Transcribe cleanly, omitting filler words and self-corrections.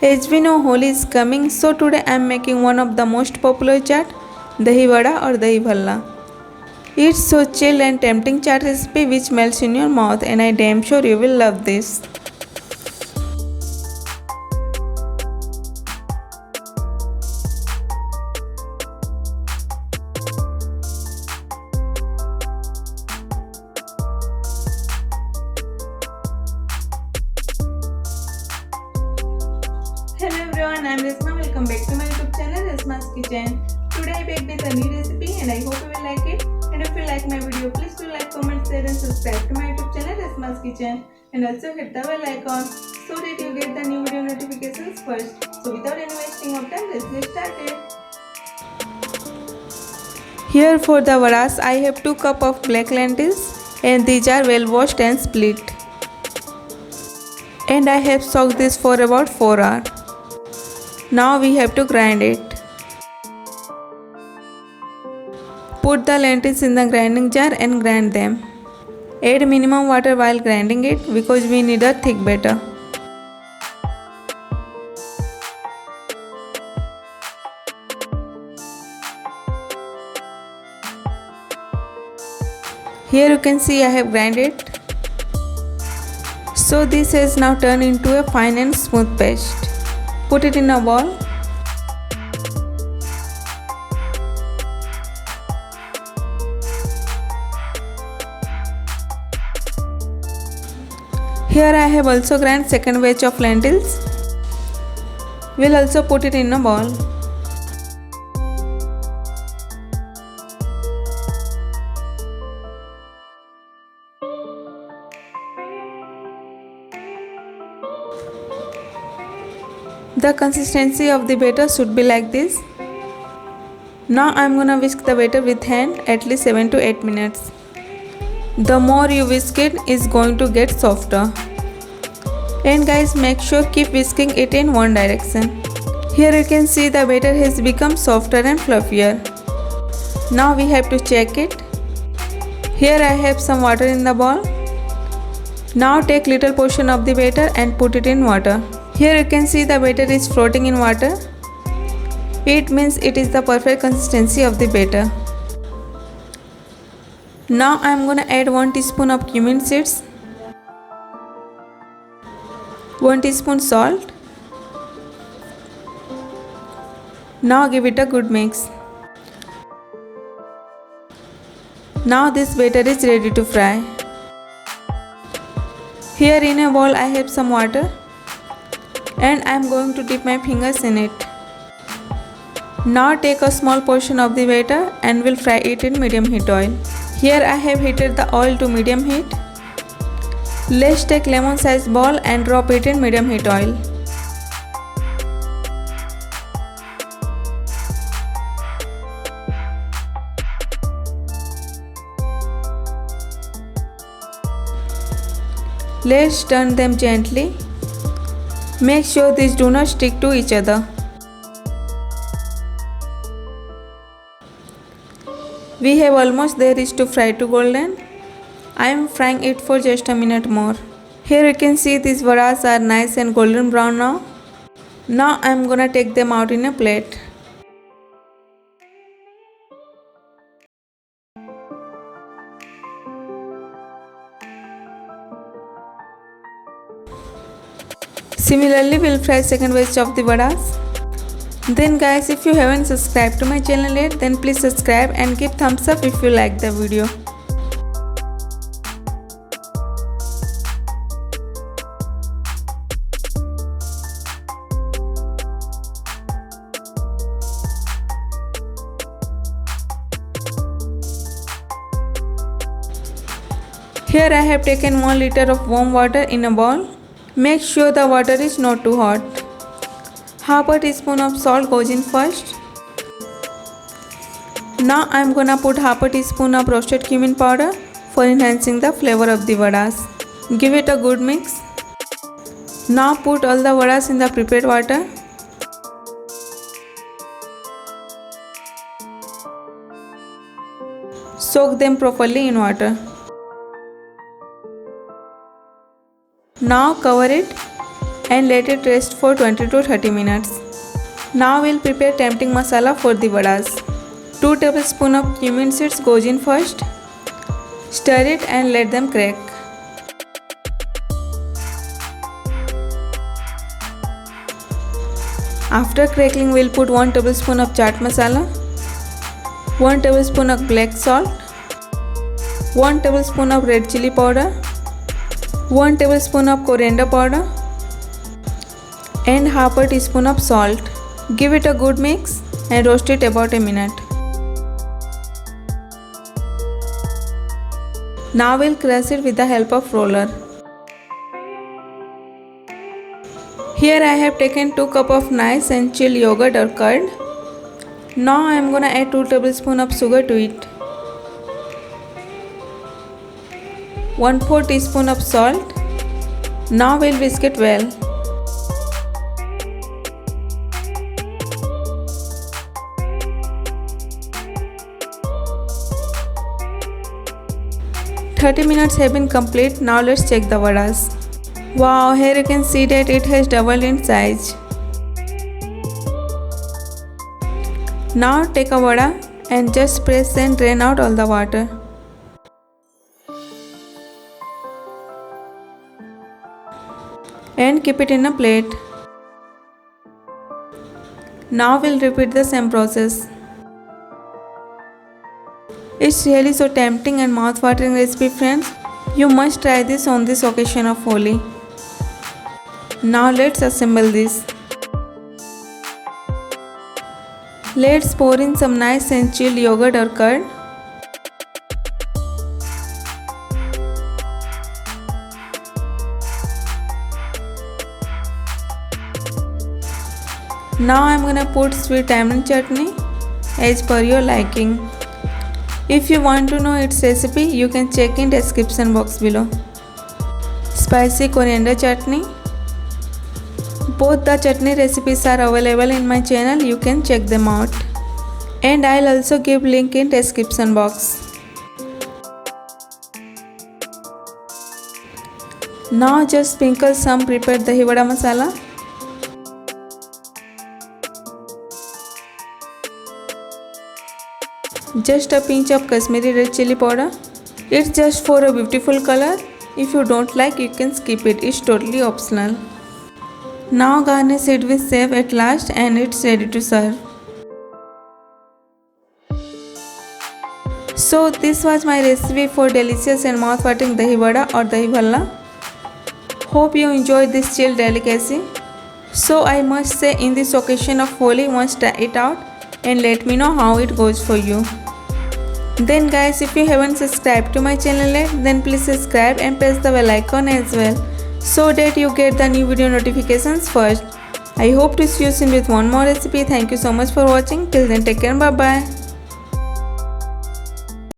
As we know, Holi is coming, so today I am making one of the most popular chaat, dahi vada or dahi bhalla. It's so chill and tempting chaat recipe which melts in your mouth, and I damn sure you will love this. Hello everyone, I am Resma. Welcome back to my YouTube channel Resma's Kitchen. Today I baked with a new recipe and I hope you will like it. And if you like my video, please do like, comment, share and subscribe to my YouTube channel Resma's Kitchen. And also hit the bell icon so that you get the new video notifications first. So without any wasting of time, let's get started. Here for the vadas, I have 2 cups of black lentils and these are well washed and split. And I have soaked this for about 4 hours. Now we have to grind it. Put the lentils in the grinding jar and grind them. Add minimum water while grinding it because we need a thick batter. Here you can see I have grinded it. So this has now turned into a fine and smooth paste. Put it in a bowl. Here I have also ground second batch of lentils. We'll also put it in a bowl. The consistency of the batter should be like this. Now I am gonna whisk the batter with hand at least 7 to 8 minutes. The more you whisk it is going to get softer. And guys, make sure keep whisking it in one direction. Here you can see the batter has become softer and fluffier. Now we have to check it. Here I have some water in the bowl. Now take little portion of the batter and put it in water. Here you can see the batter is floating in water. It means it is the perfect consistency of the batter. Now I am gonna add 1 teaspoon of cumin seeds, 1 teaspoon salt. Now give it a good mix. Now this batter is ready to fry. Here in a bowl I have some water and I am going to dip my fingers in it. Now take a small portion of the batter and will fry it in medium heat oil. Here I have heated the oil to medium heat. Let's take lemon sized ball and drop it in medium heat oil. Let's turn them gently. Make sure these do not stick to each other. We have almost there is to fry to golden. I am frying it for just a minute more. Here you can see these vadas are nice and golden brown now. Now I am gonna take them out in a plate. Similarly, we'll fry second batch of the vadas. Then guys, if you haven't subscribed to my channel yet, then please subscribe and give thumbs up if you like the video. Here I have taken 1 liter of warm water in a bowl. Make sure the water is not too hot. Half a teaspoon of salt goes in first. Now I am gonna put half a teaspoon of roasted cumin powder for enhancing the flavor of the vadas. Give it a good mix. Now put all the vadas in the prepared water. Soak them properly in water. Now cover it and let it rest for 20 to 30 minutes. Now we'll prepare tempting masala for the vadas. 2 tablespoons of cumin seeds goes in first. Stir it and let them crack. After crackling, we'll put 1 tablespoon of chaat masala, 1 tablespoon of black salt, 1 tablespoon of red chili powder, 1 tablespoon of coriander powder, and half a teaspoon of salt. Give it a good mix and roast it about a minute. Now we'll crush it with the help of roller. Here I have taken 2 cups of nice and chilled yogurt or curd. Now I am gonna add 2 tablespoons of sugar to it. 1/4 teaspoon of salt. Now we'll whisk it well. "30 minutes have been complete. Now let's check the vadas. Wow, here you can see that it has doubled in size. Now take a vada and just press and drain out all the water. And keep it in a plate. Now we'll repeat the same process. It's really so tempting and mouth-watering recipe, friends. You must try this on this occasion of Holi. Now let's assemble this. Let's pour in some nice and chilled yogurt or curd. Now I'm gonna put sweet tamarind chutney as per your liking. If you want to know its recipe, you can check in description box below. Spicy coriander chutney. Both the chutney recipes are available in my channel, you can check them out. And I'll also give link in description box. Now just sprinkle some prepared dahi vada masala. Just a pinch of Kashmiri red chili powder. It's just for a beautiful color. If you don't like, you can skip it. It's totally optional. Now garnish it with save at last and it's ready to serve. So this was my recipe for delicious and mouth-watering dahi vada or dahi bhalla. Hope you enjoyed this chilled delicacy. So I must say, in this occasion of Holi, must try it out and let me know how it goes for you. Then guys, if you haven't subscribed to my channel yet, then please subscribe and press the bell icon as well, so that you get the new video notifications first. I hope to see you soon with one more recipe. Thank you so much for watching. Till then, take care. Bye bye.